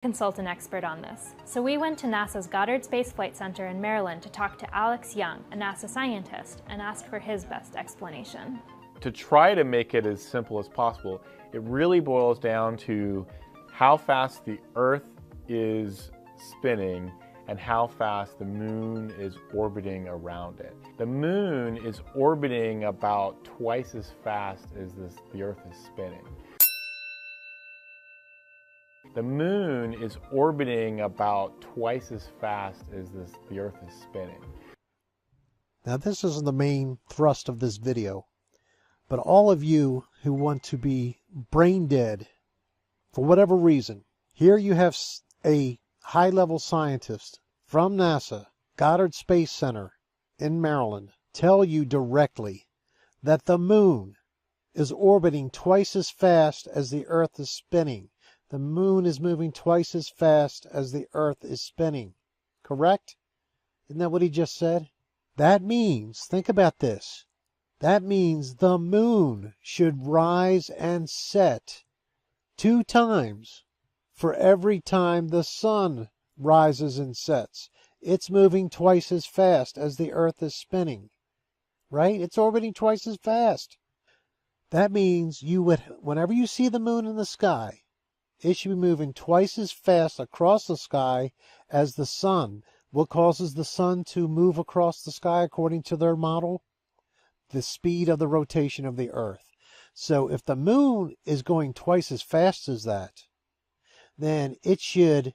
Consult an expert on this. So we went to NASA's Goddard Space Flight Center in Maryland to talk to Alex Young, a NASA scientist, and ask for his best explanation. To try to make it as simple as possible, it really boils down to how fast the Earth is spinning and how fast the moon is orbiting around it. The moon is orbiting about twice as fast as the Earth is spinning. The moon is orbiting about twice as fast as the Earth is spinning. Now this isn't the main thrust of this video, but all of you who want to be brain dead for whatever reason, here you have a high-level scientist from NASA, Goddard Space Center in Maryland, tell you directly that the moon is orbiting twice as fast as the Earth is spinning. The moon is moving twice as fast as the Earth is spinning. Correct? Isn't that what he just said? That means, think about this, that means the moon should rise and set 2 times for every time the sun rises and sets. It's moving twice as fast as the Earth is spinning. Right? It's orbiting twice as fast. That means you would, whenever you see the moon in the sky, it should be moving twice as fast across the sky as the sun. What causes the sun to move across the sky according to their model? The speed of the rotation of the Earth. So if the moon is going twice as fast as that, then it should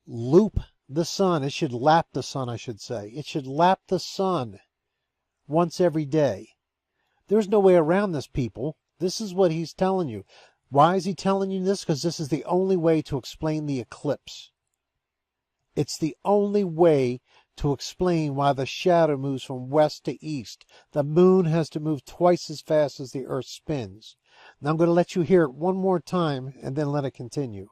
loop the sun. It should lap the sun, I should say. It should lap the sun once every day. There's no way around this, people. This is what he's telling you. Why is he telling you this? Because this is the only way to explain the eclipse. It's the only way to explain why the shadow moves from west to east. The moon has to move twice as fast as the Earth spins. Now I'm going to let you hear it one more time and then let it continue.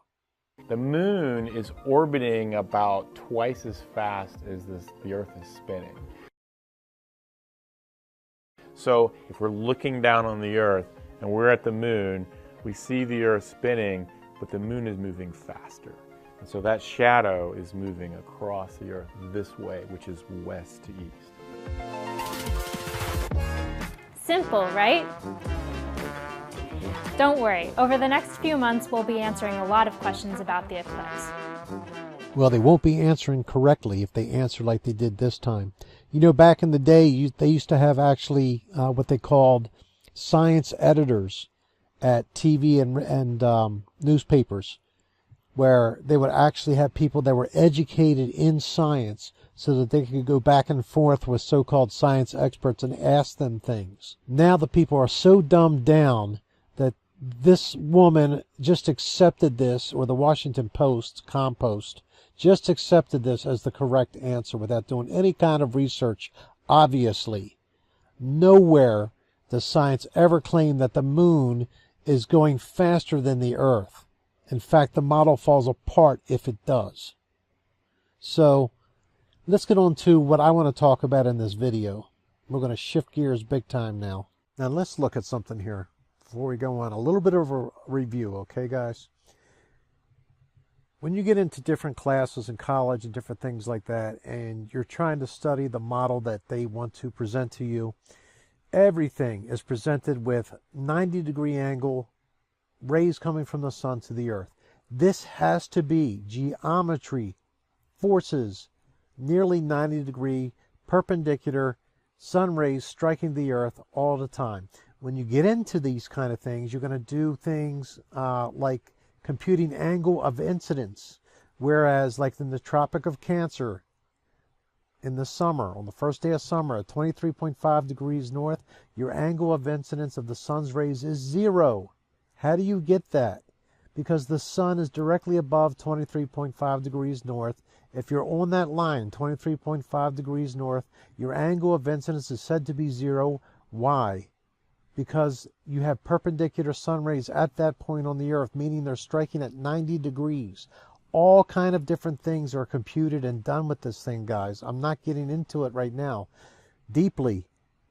The moon is orbiting about twice as fast as the Earth is spinning. So if we're looking down on the Earth and we're at the moon, we see the Earth spinning, but the moon is moving faster. And so that shadow is moving across the Earth this way, which is west to east. Simple, right? Don't worry, over the next few months we'll be answering a lot of questions about the eclipse. Well, they won't be answering correctly if they answer like they did this time. You know, back in the day, they used to have actually what they called science editors at TV and newspapers, where they would actually have people that were educated in science so that they could go back and forth with so-called science experts and ask them things. Now the people are so dumbed down that this woman just accepted this, or the Washington Post, Compost, just accepted this as the correct answer without doing any kind of research. Obviously, nowhere does science ever claim that the moon is going faster than the Earth. In fact, the model falls apart if it does. So, let's get on to what I want to talk about in this video. We're going to shift gears big time now. Now let's look at something here before we go on. A little bit of a review, okay guys? When you get into different classes in college and different things like that, and you're trying to study the model that they want to present to you, everything is presented with 90-degree angle, rays coming from the sun to the Earth. This has to be geometry, forces, nearly 90-degree, perpendicular, sun rays striking the Earth all the time. When you get into these kind of things, you're going to do things like computing angle of incidence, whereas like in the Tropic of Cancer, in the summer, on the first day of summer at 23.5 degrees north, your angle of incidence of the sun's rays is 0. How do you get that? Because the sun is directly above 23.5 degrees north. If you're on that line, 23.5 degrees north, your angle of incidence is said to be 0. Why? Because you have perpendicular sun rays at that point on the Earth, meaning they're striking at 90 degrees. All kind of different things are computed and done with this thing, guys. I'm not getting into it right now deeply,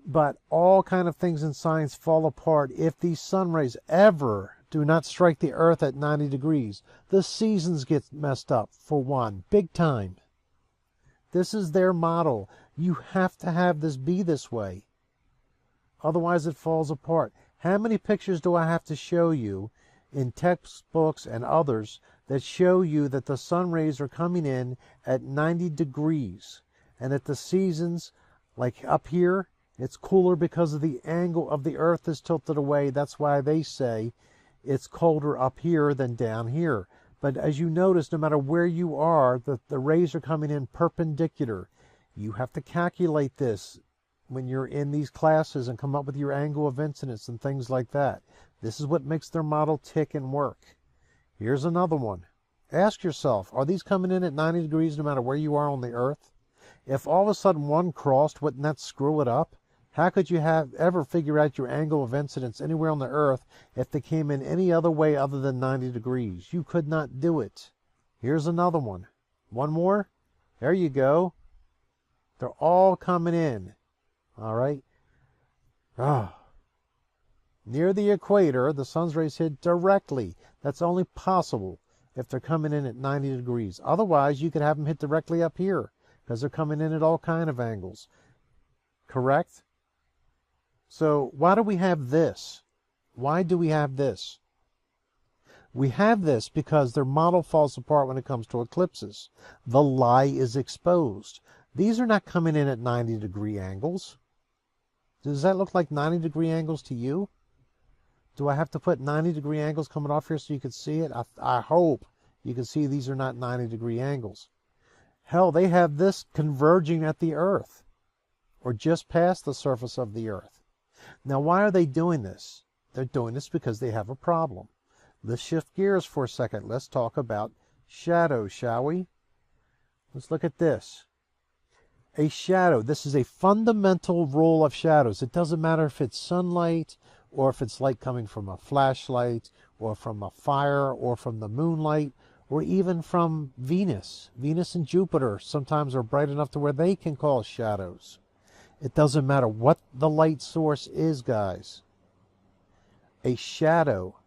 but all kind of things in science fall apart if these sun rays ever do not strike the earth at 90 degrees. The seasons get messed up, for one, big time. This is their model. You have to have this be this way. Otherwise it falls apart. How many pictures do I have to show you in textbooks and others that show you that the sun rays are coming in at 90 degrees and that the seasons, like up here, it's cooler because of the angle of the earth is tilted away. That's why they say it's colder up here than down here. But as you notice, no matter where you are, the rays are coming in perpendicular. You have to calculate this when you're in these classes and come up with your angle of incidence and things like that. This is what makes their model tick and work. Here's another one. Ask yourself, are these coming in at 90 degrees no matter where you are on the earth? If all of a sudden one crossed, wouldn't that screw it up? How could you ever figure out your angle of incidence anywhere on the earth if they came in any other way other than 90 degrees? You could not do it. Here's another one. One more. There you go. They're all coming in. All right. Near the equator, the sun's rays hit directly. That's only possible if they're coming in at 90 degrees. Otherwise, you could have them hit directly up here because they're coming in at all kind of angles. Correct? So why do we have this? Why do we have this? We have this because their model falls apart when it comes to eclipses. The lie is exposed. These are not coming in at 90-degree angles. Does that look like 90-degree angles to you? Do I have to put 90-degree angles coming off here so you can see it? I hope you can see these are not 90-degree angles. Hell, they have this converging at the earth or just past the surface of the earth. Now, why are they doing this? They're doing this because they have a problem. Let's shift gears for a second. Let's talk about shadows, shall we? Let's look at this. A shadow. This is a fundamental rule of shadows. It doesn't matter if it's sunlight or if it's light coming from a flashlight or from a fire or from the moonlight or even from Venus. Venus and Jupiter sometimes are bright enough to where they can cause shadows. It doesn't matter what the light source is, guys. A shadow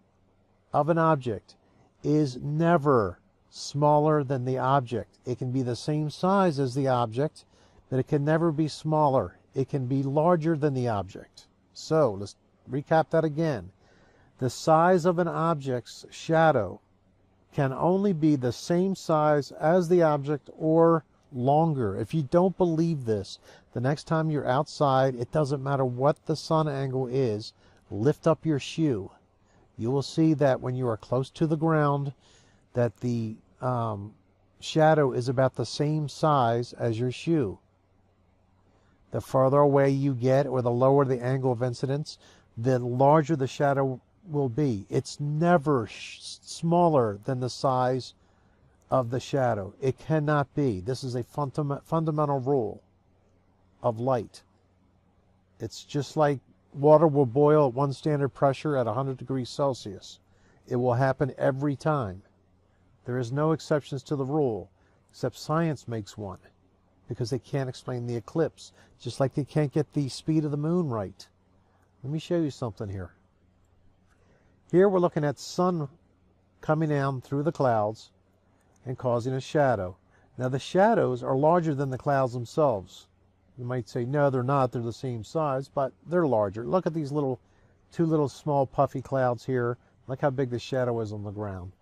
of an object is never smaller than the object. It can be the same size as the object, but it can never be smaller. It can be larger than the object. So let's recap that again. The size of an object's shadow can only be the same size as the object or longer. If you don't believe this, the next time you're outside, it doesn't matter what the sun angle is, lift up your shoe. You will see that when you are close to the ground, that the shadow is about the same size as your shoe. The farther away you get, or the lower the angle of incidence, the larger the shadow will be. It's never smaller than the size of the shadow. It cannot be. This is a fundamental rule of light. It's just like water will boil at one standard pressure at 100 degrees Celsius. It will happen every time. There is no exceptions to the rule, except science makes one, because they can't explain the eclipse, just like they can't get the speed of the moon right. Let me show you something here. Here we're looking at sun coming down through the clouds and causing a shadow. Now the shadows are larger than the clouds themselves. You might say, no, they're not. They're the same size, but they're larger. Look at these two little small puffy clouds here. Look how big the shadow is on the ground.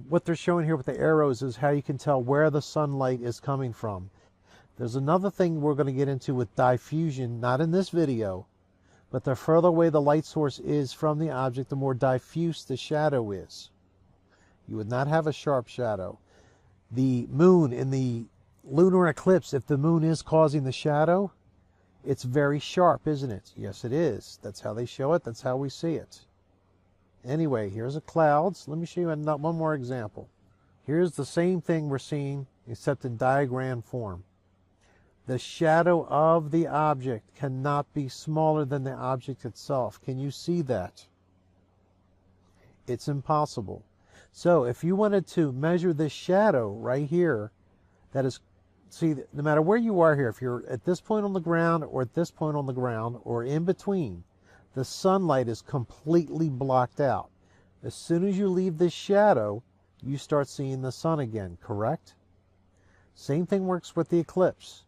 What they're showing here with the arrows is how you can tell where the sunlight is coming from. There's another thing we're going to get into with diffusion, not in this video, but the further away the light source is from the object, the more diffuse the shadow is. You would not have a sharp shadow. The moon in the lunar eclipse, if the moon is causing the shadow, it's very sharp, isn't it? Yes, it is. That's how they show it. That's how we see it. Anyway, here's the clouds. Let me show you one more example. Here's the same thing we're seeing, except in diagram form. The shadow of the object cannot be smaller than the object itself. Can you see that? It's impossible. So if you wanted to measure this shadow right here, that is, see, no matter where you are here, if you're at this point on the ground or at this point on the ground or in between, the sunlight is completely blocked out. As soon as you leave this shadow, you start seeing the sun again, correct? Same thing works with the eclipse.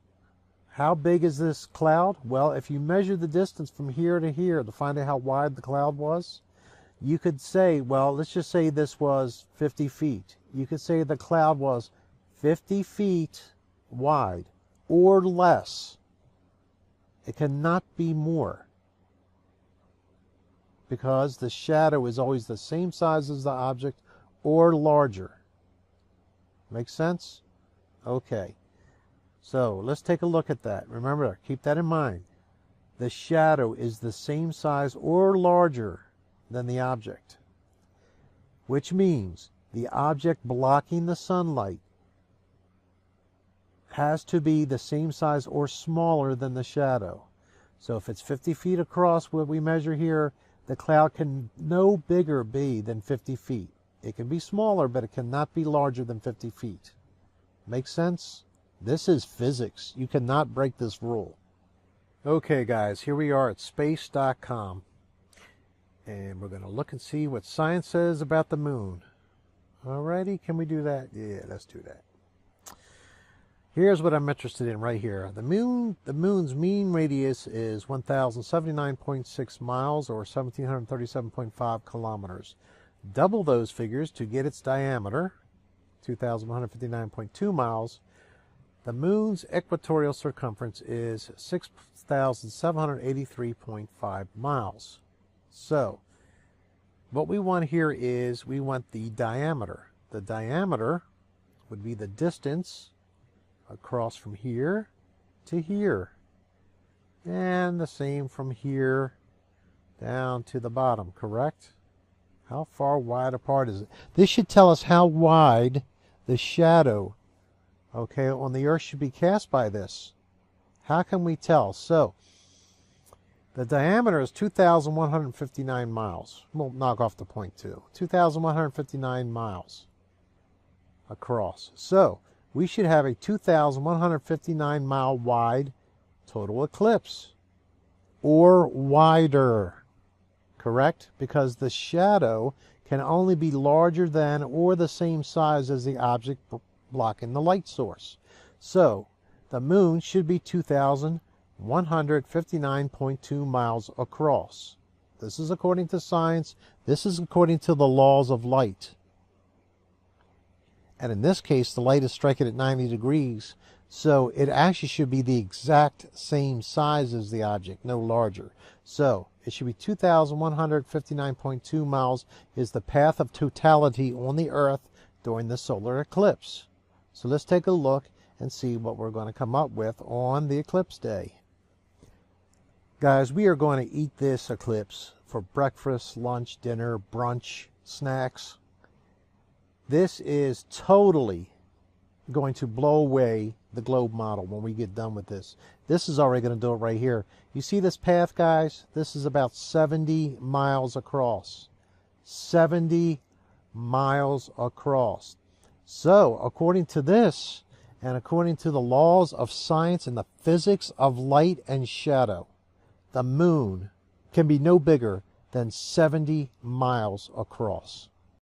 How big is this cloud? Well, if you measure the distance from here to here to find out how wide the cloud was, you could say, well, let's just say this was 50 feet. You could say the cloud was 50 feet wide or less. It cannot be more, because the shadow is always the same size as the object or larger. Make sense? Okay. So let's take a look at that. Remember, keep that in mind. The shadow is the same size or larger than the object, which means the object blocking the sunlight has to be the same size or smaller than the shadow. So if it's 50 feet across, what we measure here, the cloud can no bigger be than 50 feet. It can be smaller, but it cannot be larger than 50 feet. Make sense? This is physics. You cannot break this rule. Okay, guys, here we are at space.com. And we're going to look and see what science says about the moon. Alrighty, can we do that? Yeah, let's do that. Here's what I'm interested in right here. The moon's mean radius is 1,079.6 miles or 1,737.5 kilometers. Double those figures to get its diameter, 2,159.2 miles. The moon's equatorial circumference is 6,783.5 miles. So, what we want here is we want the diameter. The diameter would be the distance across from here to here. And the same from here down to the bottom, correct? How far wide apart is it? This should tell us how wide the shadow, okay, on the Earth should be cast by this. How can we tell? So, the diameter is 2,159 miles. We'll knock off the 0.2. 2,159 miles across. So, we should have a 2,159 mile wide total eclipse. Or wider. Correct? Because the shadow can only be larger than or the same size as the object blocking the light source. So, the moon should be 2,159.2 miles across. This is according to science. This is according to the laws of light. And in this case, the light is striking at 90 degrees, so it actually should be the exact same size as the object, no larger. So, it should be 2,159.2 miles is the path of totality on the Earth during the solar eclipse. So let's take a look and see what we're going to come up with on the eclipse day. Guys, we are going to eat this eclipse for breakfast, lunch, dinner, brunch, snacks. This is totally going to blow away the globe model when we get done with this. This is already going to do it right here. You see this path, guys? This is about 70 miles across. 70 miles across. So, according to this, and according to the laws of science and the physics of light and shadow, the moon can be no bigger than 70 miles across.